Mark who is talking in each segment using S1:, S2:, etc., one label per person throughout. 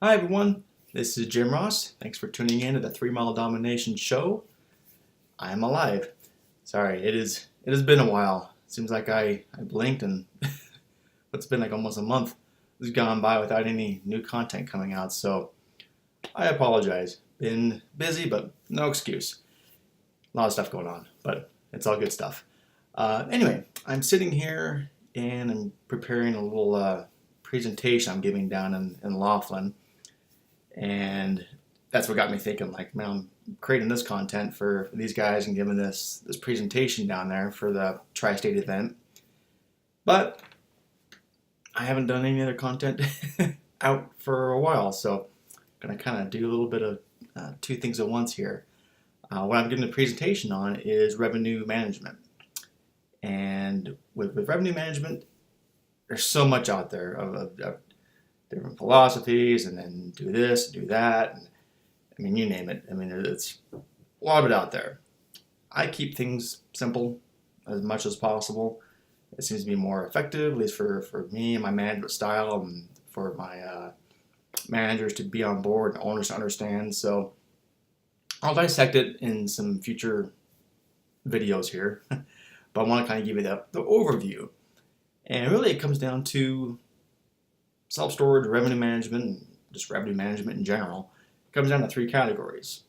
S1: Hi everyone, this is Jim Ross. Thanks for tuning in to the 3 Mile Domination show. I am alive. Sorry, it has been a while. It seems like I blinked and it's been like almost a month has gone by without any new content coming out, so I apologize. Been busy, but no excuse. A lot of stuff going on, but it's all good stuff. Anyway, I'm sitting here and I'm preparing a little presentation I'm giving down in Laughlin. And that's what got me thinking, like, man, I'm creating this content for these guys and giving this presentation down there for the Tri-State event. But I haven't done any other content out for a while, so I'm going to kind of do a little bit of two things at once here. What I'm giving the presentation on is revenue management. And with revenue management, there's so much out there of different philosophies, and then do this, do that, and I mean, you name it. I mean, it's a lot of it out there. I keep things simple as much as possible. It seems to be more effective, at least for me and my management style, and for my managers to be on board and owners to understand. So I'll dissect it in some future videos here, but I want to kind of give you the overview. And really it comes down to self-storage, revenue management, and just revenue management in general. It comes down to 3 categories.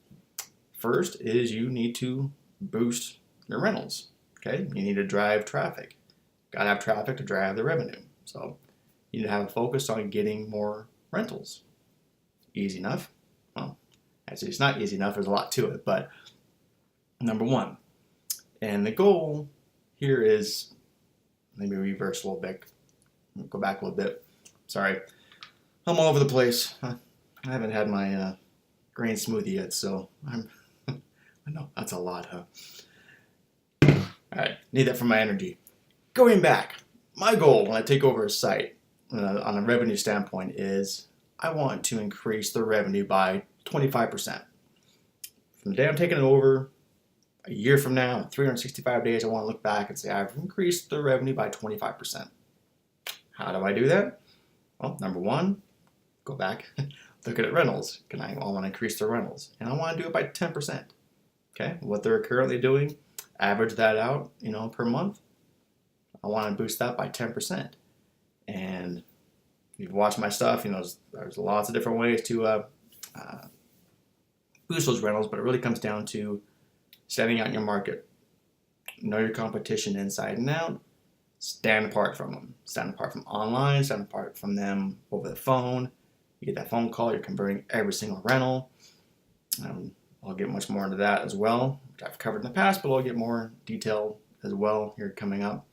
S1: First is you need to boost your rentals. Okay, you need to drive traffic. Got to have traffic to drive the revenue. So you need to have a focus on getting more rentals. Easy enough? Well, actually it's not easy enough. There's a lot to it, but number 1. And the goal here is, let me reverse a little bit. Go back a little bit. Sorry, I'm all over the place. I haven't had my grain smoothie yet, so I know that's a lot, huh? All right, need that for my energy. Going back, my goal when I take over a site on a revenue standpoint is I want to increase the revenue by 25%. From the day I'm taking it over, a year from now, 365 days, I want to look back and say I've increased the revenue by 25%. How do I do that? Well, number 1, go back, look at rentals. I want to increase their rentals, and I want to do it by 10%. Okay, what they're currently doing, average that out, per month. I want to boost that by 10%. And if you've watched my stuff, there's lots of different ways to boost those rentals, but it really comes down to standing out in your market, know your competition inside and out. Stand apart from them. Stand apart from online, stand apart from them over the phone. You get that phone call, you're converting every single rental. I'll get much more into that as well, which I've covered in the past, but I'll get more detail as well here coming up.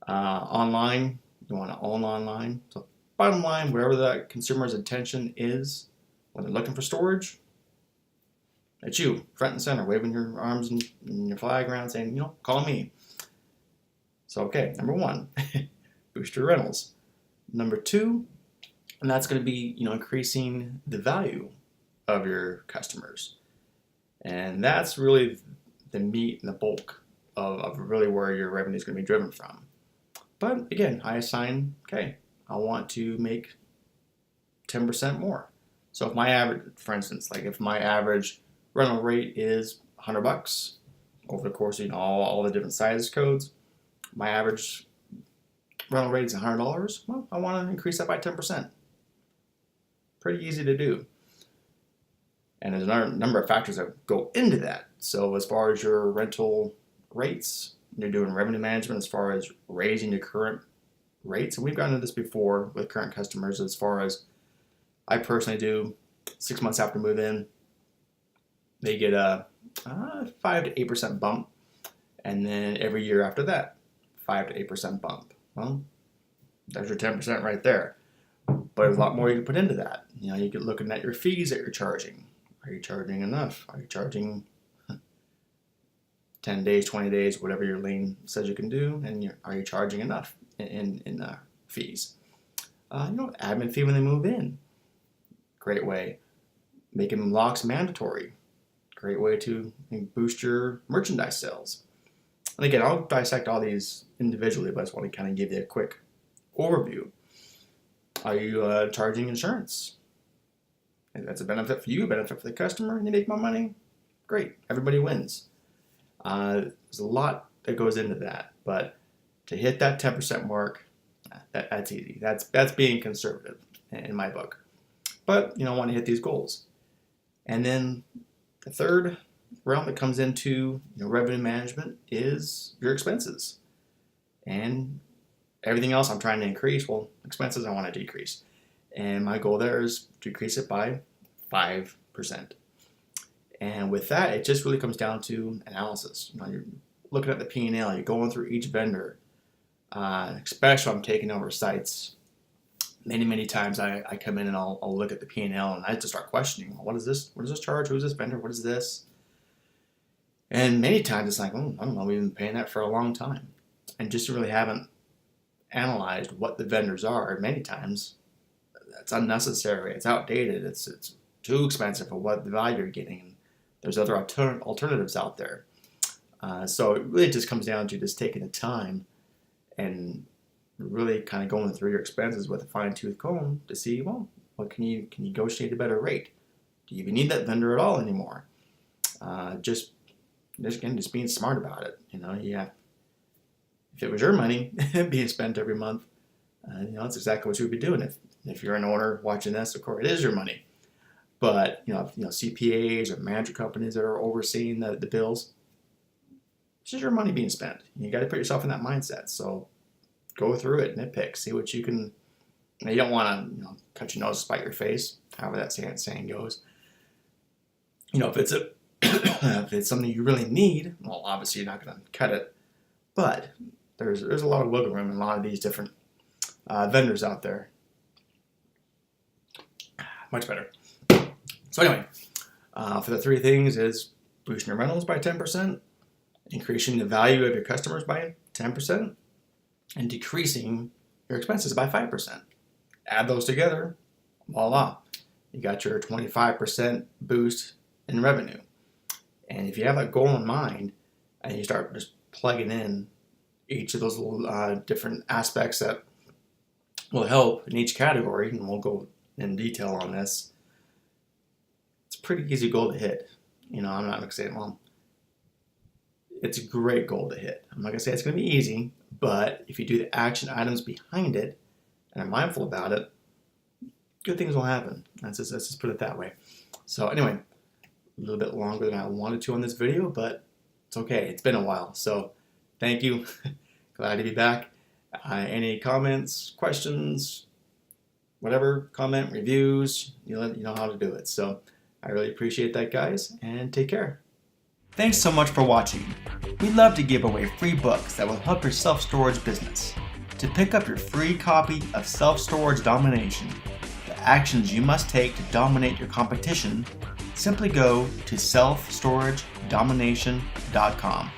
S1: Online, you want to own online. So bottom line, wherever that consumer's attention is when they're looking for storage, it's you, front and center, waving your arms and your flag around saying, call me. So, okay, number 1, boost your rentals. Number 2, and that's going to be, increasing the value of your customers. And that's really the meat and the bulk of really where your revenue is going to be driven from. But again, I assign, I want to make 10% more. So if my average, for instance, if my average rental rate is $100 over the course of all the different size codes, my average rental rate is $100. Well, I want to increase that by 10%. Pretty easy to do. And there's a number of factors that go into that. So as far as your rental rates, you're doing revenue management as far as raising your current rates. And we've gone into this before with current customers as far as I personally do 6 months after move in, they get a 5 to 8% bump. And then every year after that, 5 to 8% bump. Well, there's your 10% right there. But there's a lot more you can put into that. You get looking at your fees that you're charging. Are you charging enough? Are you charging 10 days, 20 days, whatever your lien says you can do? And are you charging enough in fees? Admin fee when they move in. Great way. Making locks mandatory. Great way to boost your merchandise sales. And again, I'll dissect all these individually, but I just want to kind of give you a quick overview. Are you charging insurance? If that's a benefit for you, a benefit for the customer, and you make more money, great. Everybody wins. There's a lot that goes into that, but to hit that 10% mark, that's easy. That's being conservative in my book. But you don't want to hit these goals. And then the third realm that comes into revenue management is your expenses. And everything else I'm trying to increase, well, expenses I want to decrease. And my goal there is to decrease it by 5%. And with that, it just really comes down to analysis. You're looking at the P&L, you're going through each vendor, especially if I'm taking over sites. Many times I come in and I'll look at the P&L and I just start questioning, what is this? What does this charge? Who's this vendor? What is this? And many times it's like, I don't know, we've been paying that for a long time. And just really haven't analyzed what the vendors are. Many times it's unnecessary, it's outdated, it's too expensive for what the value you're getting. There's other alternatives out there. So it really just comes down to just taking the time and really kind of going through your expenses with a fine-tooth comb to see, well, what can you negotiate a better rate? Do you even need that vendor at all anymore? Just being smart about it. If it was your money being spent every month, that's exactly what you would be doing. If you're an owner watching this, of course, it is your money. But CPAs or management companies that are overseeing the bills, this is your money being spent. You got to put yourself in that mindset. So go through it, nitpick, see what you can. You don't want to cut your nose, spite your face, however that saying goes. If it's if it's something you really need, well, obviously you're not going to cut it. But there's a lot of wiggle room in a lot of these different vendors out there. Much better. So anyway, for the three things is boosting your rentals by 10%, increasing the value of your customers by 10%, and decreasing your expenses by 5%. Add those together, voila, you got your 25% boost in revenue. And if you have that goal in mind and you start just plugging in each of those little different aspects that will help in each category, and we'll go in detail on this, it's a pretty easy goal to hit. I'm not going to say, well, it's a great goal to hit. I'm not going to say it's going to be easy, but if you do the action items behind it and are mindful about it, good things will happen. Let's just put it that way. So anyway, a little bit longer than I wanted to on this video, but it's okay. It's been a while. So thank you. Glad to be back. Any comments, questions, whatever, comment, reviews, you know how to do it. So I really appreciate that, guys, and take care. Thanks so much for watching. We love to give away free books that will help your self-storage business. To pick up your free copy of Self-Storage Domination, the actions you must take to dominate your competition, simply go to selfstoragedomination.com.